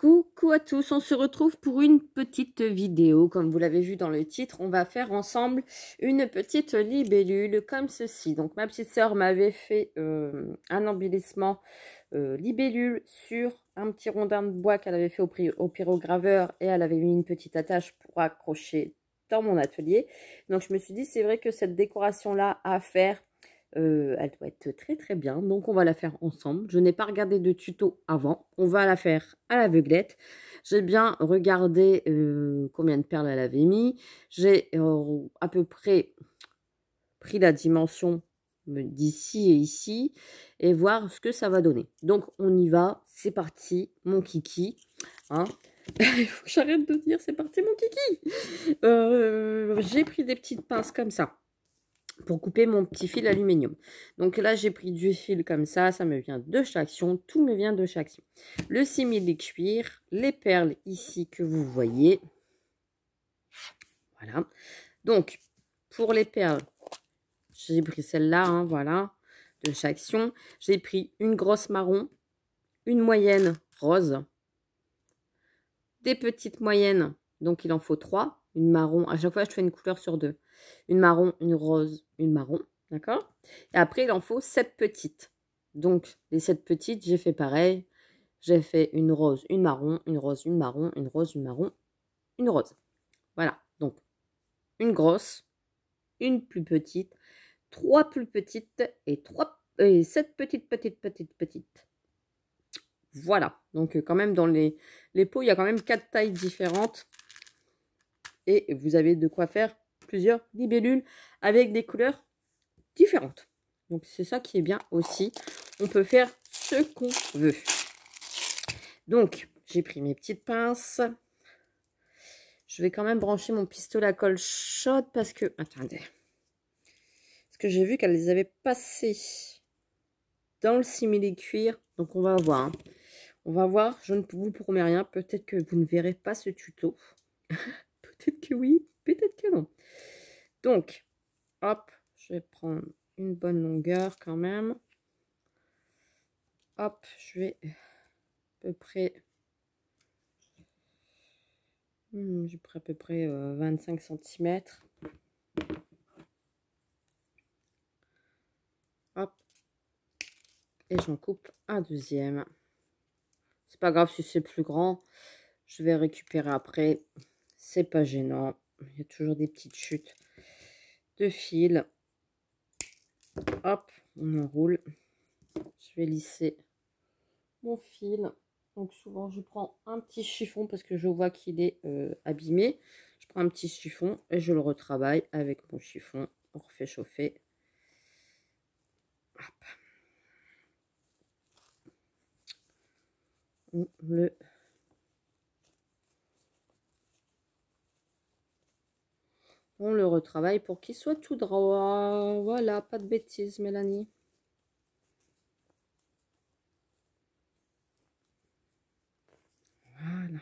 Coucou à tous, on se retrouve pour une petite vidéo. Comme vous l'avez vu dans le titre, on va faire ensemble une petite libellule comme ceci. Donc ma petite sœur m'avait fait un embellissement libellule sur un petit rondin de bois qu'elle avait fait au pyrograveur et elle avait mis une petite attache pour accrocher dans mon atelier. Donc je me suis dit c'est vrai que cette décoration là à faire, elle doit être très très bien, donc on va la faire ensemble. Je n'ai pas regardé de tuto avant, on va la faire à l'aveuglette. J'ai bien regardé combien de perles elle avait mis. J'ai à peu près pris la dimension d'ici et ici et voir ce que ça va donner. Donc on y va, c'est parti mon kiki. Hein. Il faut que j'arrête de dire c'est parti mon kiki. J'ai pris des petites pinces comme ça pour couper mon petit fil aluminium. Donc là, j'ai pris du fil comme ça me vient de chez Action, tout me vient de chez Action. Le simili cuir, les perles ici que vous voyez. Voilà. Donc, pour les perles, j'ai pris celle-là, hein, voilà, de chez Action. J'ai pris une grosse marron, une moyenne rose, des petites moyennes, donc il en faut 3. Une marron, à chaque fois je fais une couleur sur 2. Une marron, une rose, une marron, d'accord? Et après il en faut 7 petites. Donc les 7 petites, j'ai fait pareil. J'ai fait une rose, une marron, une rose, une marron, une rose, une marron, une rose. Voilà, donc une grosse, une plus petite, 3 plus petites et 7 petites. Voilà, donc quand même dans les pots, il y a quand même 4 tailles différentes. Et vous avez de quoi faire plusieurs libellules avec des couleurs différentes. Donc c'est ça qui est bien aussi. On peut faire ce qu'on veut. Donc j'ai pris mes petites pinces. Je vais quand même brancher mon pistolet à colle chaude parce que... Attendez. Parce que j'ai vu qu'elle les avait passées dans le simili cuir. Donc on va voir. Hein. On va voir. Je ne vous promets rien. Peut-être que vous ne verrez pas ce tuto. Peut-être que oui. Peut-être que non. Donc, hop, je vais prendre une bonne longueur quand même. Hop, je vais à peu près... j'ai pris à peu près 25 cm. Hop. Et j'en coupe un deuxième. C'est pas grave si c'est plus grand. Je vais récupérer après. C'est pas gênant. Il y a toujours des petites chutes de fil. Hop, on enroule. Je vais lisser mon fil. Donc souvent je prends un petit chiffon parce que je vois qu'il est abîmé. Je prends un petit chiffon et je le retravaille avec mon chiffon. On refait chauffer. Hop. On le retravaille pour qu'il soit tout droit. Voilà, pas de bêtises Mélanie. Voilà.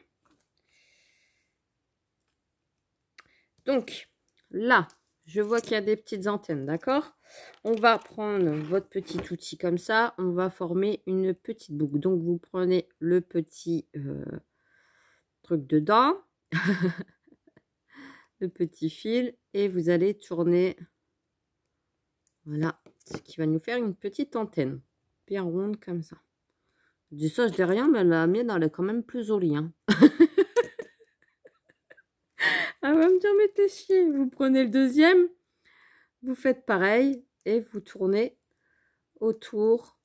Donc, là, je vois qu'il y a des petites antennes, d'accord? On va prendre votre petit outil comme ça. On va former une petite boucle. Donc, vous prenez le petit truc dedans. Le petit fil. Et vous allez tourner. Voilà. Ce qui va nous faire une petite antenne. Bien ronde comme ça. Je dis ça, je dis rien, mais la mienne, elle est quand même plus jolie. Hein. Elle va me dire, mais t'es chier. Vous prenez le deuxième. Vous faites pareil. Et vous tournez autour.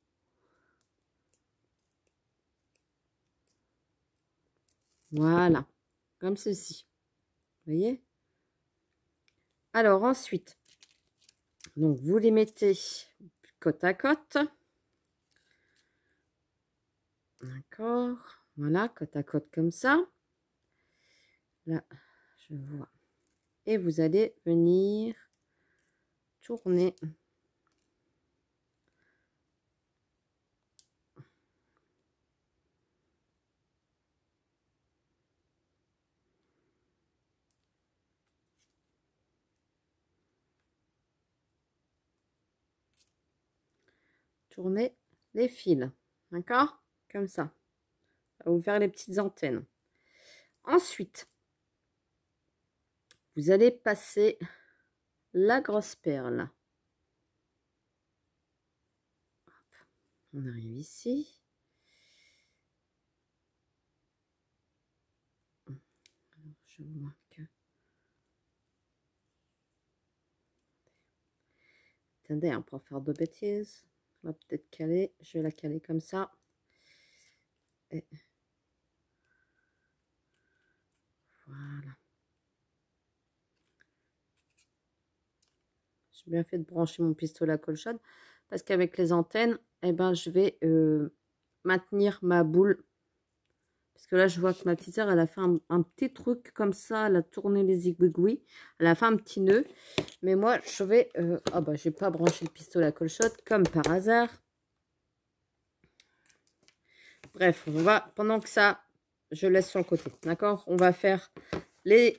Voilà, comme ceci. Vous voyez? Alors ensuite, donc vous les mettez côte à côte. D'accord. Voilà, côte à côte comme ça. Là, je vois. Et vous allez venir tourner. Tourner les fils. D'accord? Comme ça. à vous faire les petites antennes. Ensuite, vous allez passer la grosse perle. On arrive ici. Je vois que... Attendez, hein, pour faire de bêtises. On va peut-être caler. Je vais la caler comme ça. Et... Voilà. J'ai bien fait de brancher mon pistolet à colle chaude. Parce qu'avec les antennes, eh ben, je vais maintenir ma boule. Parce que là, je vois que ma petite sœur, elle a fait un petit truc comme ça. Elle a tourné les aiguilles. Elle a fait un petit nœud. Mais moi, je vais... ah bah, j'ai pas branché le pistolet à colle chaude comme par hasard. Bref, on va... Pendant que ça, je laisse sur le côté. D'accord? On va faire les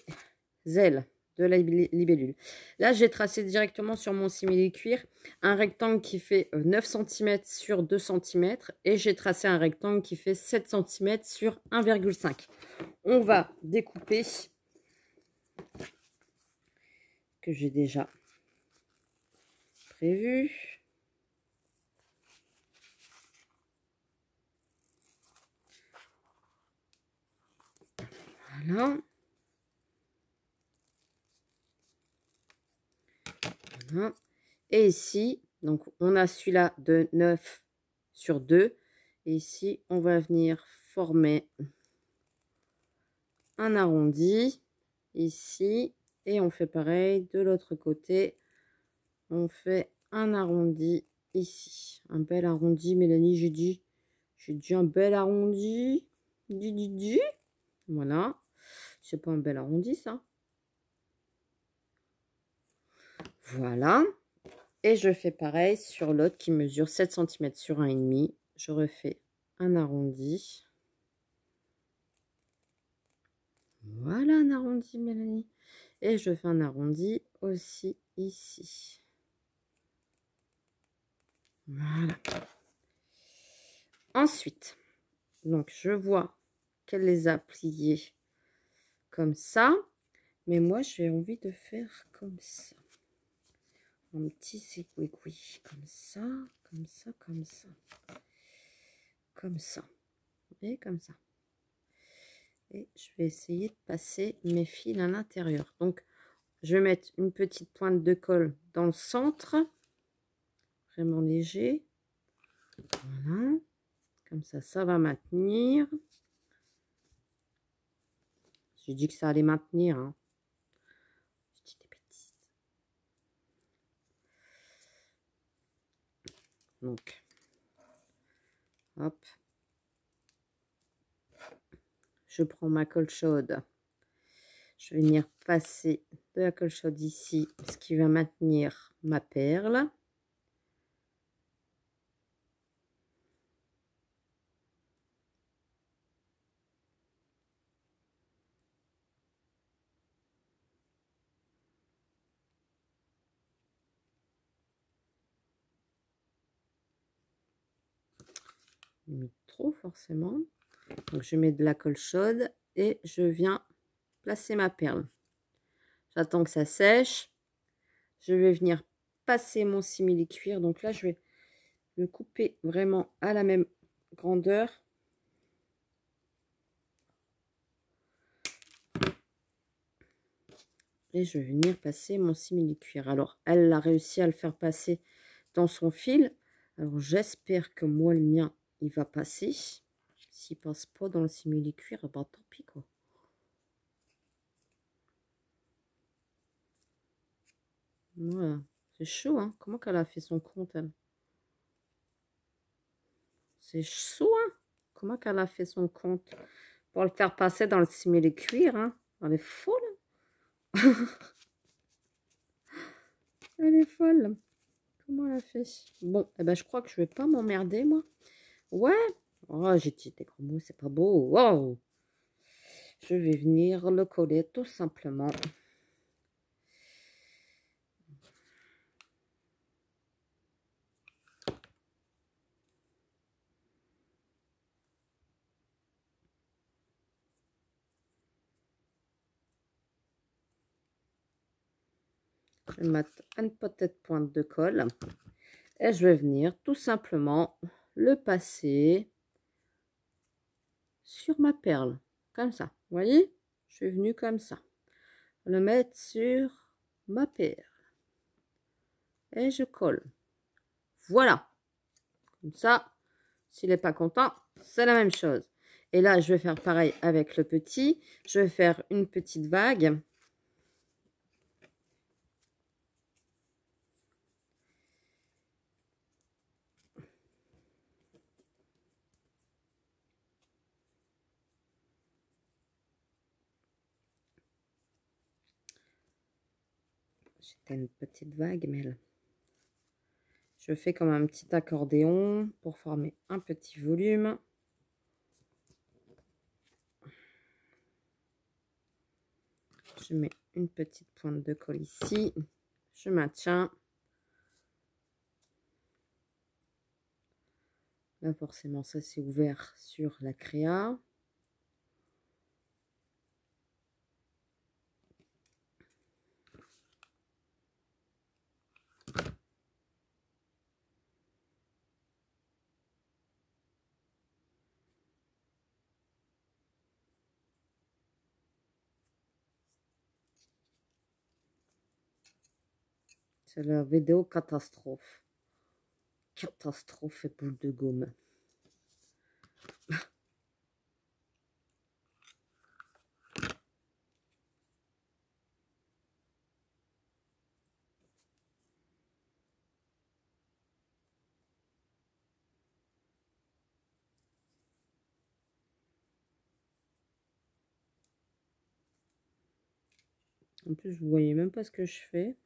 ailes de la libellule. Là, j'ai tracé directement sur mon simili-cuir un rectangle qui fait 9 cm sur 2 cm et j'ai tracé un rectangle qui fait 7 cm sur 1,5. On va découper, que j'ai déjà prévu. Voilà. Voilà. Et ici, donc on a celui-là de 9 sur 2. Et ici, on va venir former un arrondi ici. Et on fait pareil de l'autre côté. On fait un arrondi ici. Un bel arrondi, Mélanie, j'ai dit un bel arrondi. Voilà. C'est pas un bel arrondi, ça. Voilà. Et je fais pareil sur l'autre qui mesure 7 cm sur 1,5. Je refais un arrondi. Voilà un arrondi, Mélanie. Et je fais un arrondi aussi ici. Voilà. Ensuite, donc je vois qu'elle les a pliés comme ça. Mais moi, j'ai envie de faire comme ça. Un petit zigouigoui. Comme ça, comme ça, comme ça. Comme ça. Et comme ça. Et je vais essayer de passer mes fils à l'intérieur. Donc, je vais mettre une petite pointe de colle dans le centre. Vraiment léger. Voilà. Comme ça va maintenir. J'ai dit que ça allait maintenir. Hein. Je dis des bêtises. Donc, hop. Je prends ma colle chaude. Je vais venir passer de la colle chaude ici, ce qui va maintenir ma perle. Mis trop forcément. Donc je mets de la colle chaude et je viens placer ma perle. J'attends que ça sèche. Je vais venir passer mon simili-cuir. Donc là, je vais le couper vraiment à la même grandeur. Et je vais venir passer mon simili-cuir. Alors, elle a réussi à le faire passer dans son fil. Alors, j'espère que moi, le mien, il va passer. S'il passe pas dans le simili-cuir, bah tant pis, quoi. Voilà. C'est chaud, hein. Comment qu'elle a fait son compte, elle? C'est chaud, hein. Comment qu'elle a fait son compte pour le faire passer dans le simili-cuir, hein. Elle est folle. Elle est folle. Comment elle a fait? Bon, eh ben, je crois que je vais pas m'emmerder, moi. Ouais. Oh, j'ai dit des gros mots, c'est pas beau. Wow. Je vais venir le coller tout simplement. Je vais mettre une petite pointe de colle. Et je vais venir tout simplement le passer sur ma perle. Comme ça. Vous voyez? Je suis venue comme ça. Le mettre sur ma perle. Et je colle. Voilà. Comme ça, s'il n'est pas content, c'est la même chose. Et là, je vais faire pareil avec le petit. Je vais faire une petite vague. C'était une petite vague, mais là, je fais comme un petit accordéon pour former un petit volume. Je mets une petite pointe de colle ici. Je maintiens. Là, forcément, ça c'est ouvert sur la créa. C'est la vidéo catastrophe. Catastrophe et boule de gomme. En plus, vous voyez même pas ce que je fais.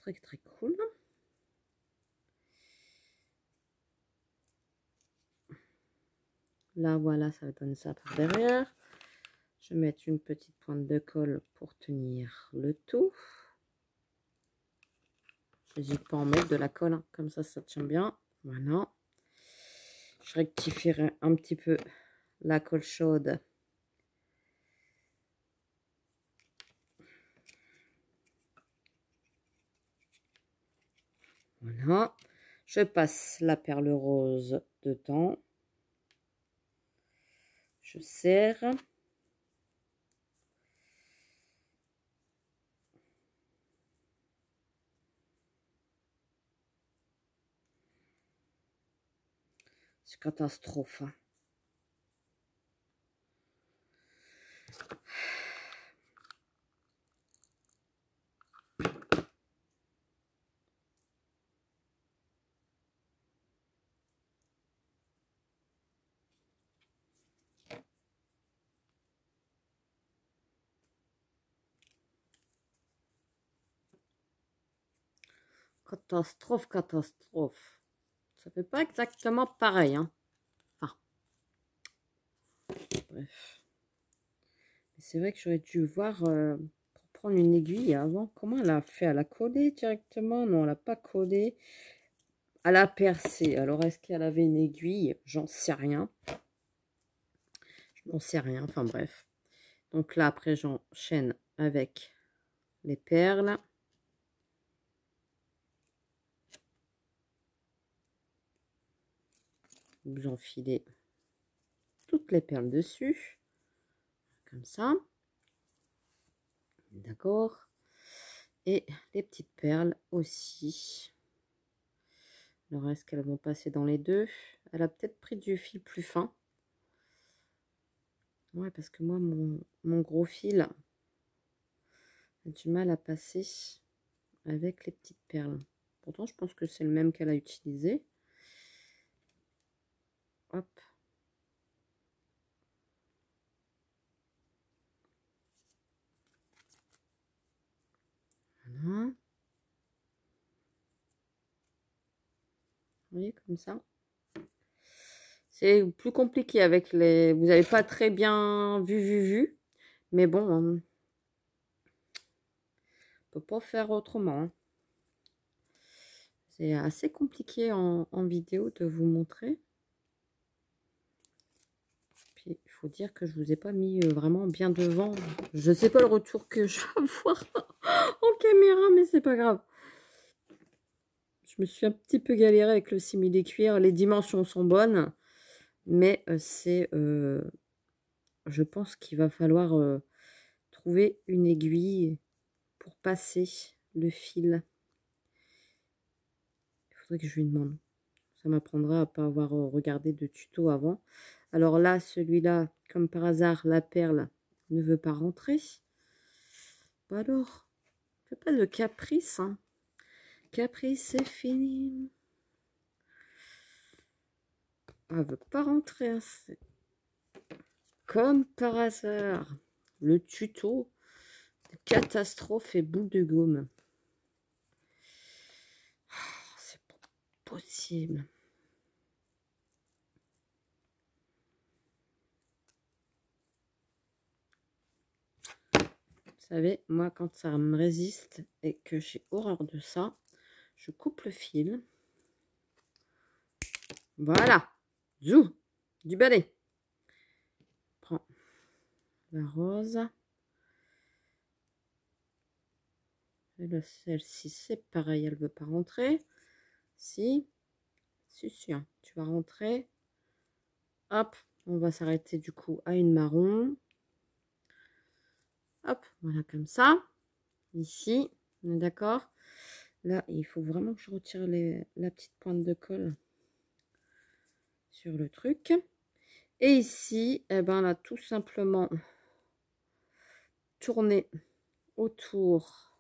Pas très cool. Là, voilà, ça donne ça par derrière. Je vais mettre une petite pointe de colle pour tenir le tout. Je n'hésite pas à en mettre de la colle, hein. Comme ça tient bien. Voilà. Je rectifierai un petit peu la colle chaude. Voilà. Je passe la perle rose dedans. Je serre. C'est catastrophe. Hein. Catastrophe, catastrophe. Ça fait pas exactement pareil. Hein. Enfin. Bref. C'est vrai que j'aurais dû voir pour prendre une aiguille avant. Comment elle a fait? Elle a collé directement? Non, elle n'a pas collé. Elle a percé. Alors, est-ce qu'elle avait une aiguille? J'en sais rien. Je n'en sais rien. Enfin, bref. Donc là, après, j'enchaîne avec les perles. Vous enfilez toutes les perles dessus. Comme ça. D'accord. Et les petites perles aussi. Alors, est-ce qu'elles vont passer dans les deux? Elle a peut-être pris du fil plus fin. Ouais, parce que moi, mon gros fil a du mal à passer avec les petites perles. Pourtant, je pense que c'est le même qu'elle a utilisé. Hop. Voilà. Vous voyez, comme ça. C'est plus compliqué avec les... Vous n'avez pas très bien vu. Mais bon, on ne peut pas faire autrement. Hein. C'est assez compliqué en vidéo de vous montrer. Puis, il faut dire que je vous ai pas mis vraiment bien devant. Je ne sais pas le retour que je vais avoir. caméra, mais c'est pas grave. Je me suis un petit peu galéré avec le simili-cuir. Les dimensions sont bonnes, mais je pense qu'il va falloir trouver une aiguille pour passer le fil. Il faudrait que je lui demande. Ça m'apprendra à pas avoir regardé de tuto avant. Alors là, celui-là, comme par hasard, la perle ne veut pas rentrer. Bah alors, fais pas de caprice, hein. Caprice, c'est fini. Elle veut pas rentrer, hein. Comme par hasard. Le tuto, catastrophe et boule de gomme. Oh, c'est pas possible. Vous savez, moi, quand ça me résiste et que j'ai horreur de ça, je coupe le fil. Voilà. Zou. Du balai. Prends la rose. Et celle-ci, c'est pareil, elle ne veut pas rentrer. Si. Si, hein. Tu vas rentrer. Hop. On va s'arrêter du coup à une marron. Hop. Voilà, comme ça. Ici. On est d'accord? Là, il faut vraiment que je retire la petite pointe de colle sur le truc. Et ici, eh ben, là, tout simplement tourner autour.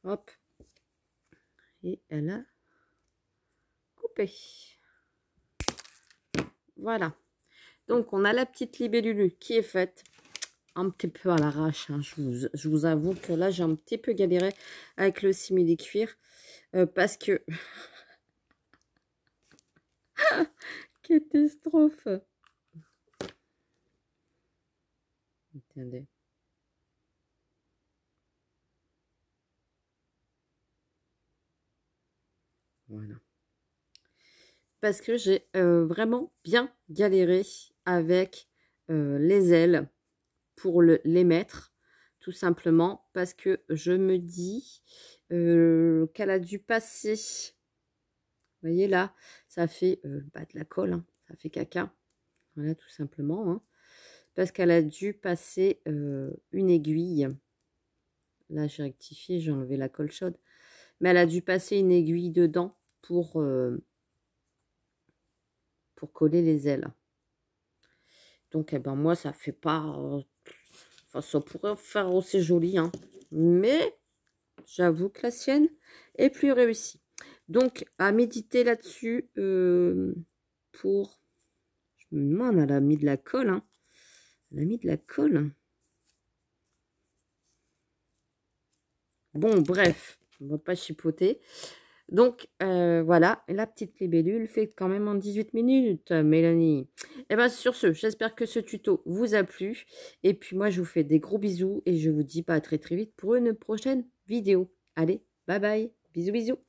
Hop. Et elle a coupé. Voilà. Donc, on a la petite libellule qui est faite un petit peu à l'arrache. Hein. Je vous avoue que là, j'ai un petit peu galéré avec le simili-cuir parce que... Catastrophe. Attendez. Voilà. Parce que j'ai vraiment bien galéré avec les ailes pour les mettre. Tout simplement parce que je me dis qu'elle a dû passer. Vous voyez là, ça fait de la colle. Hein, ça fait caca. Voilà, tout simplement. Hein, parce qu'elle a dû passer une aiguille. Là, j'ai rectifié, j'ai enlevé la colle chaude. Mais elle a dû passer une aiguille dedans pour coller les ailes. Donc, eh ben, moi, ça fait pas... enfin, ça pourrait faire aussi joli, hein. Mais, j'avoue que la sienne est plus réussie. Donc, à méditer là-dessus pour... Je me demande, elle a mis de la colle, hein. Elle a mis de la colle. Bon, bref, on va pas chipoter. Donc, voilà, la petite libellule fait quand même en 18 minutes, Mélanie. Et bien, sur ce, j'espère que ce tuto vous a plu. Et puis, moi, je vous fais des gros bisous et je vous dis à très, très vite pour une prochaine vidéo. Allez, bye bye, bisous, bisous.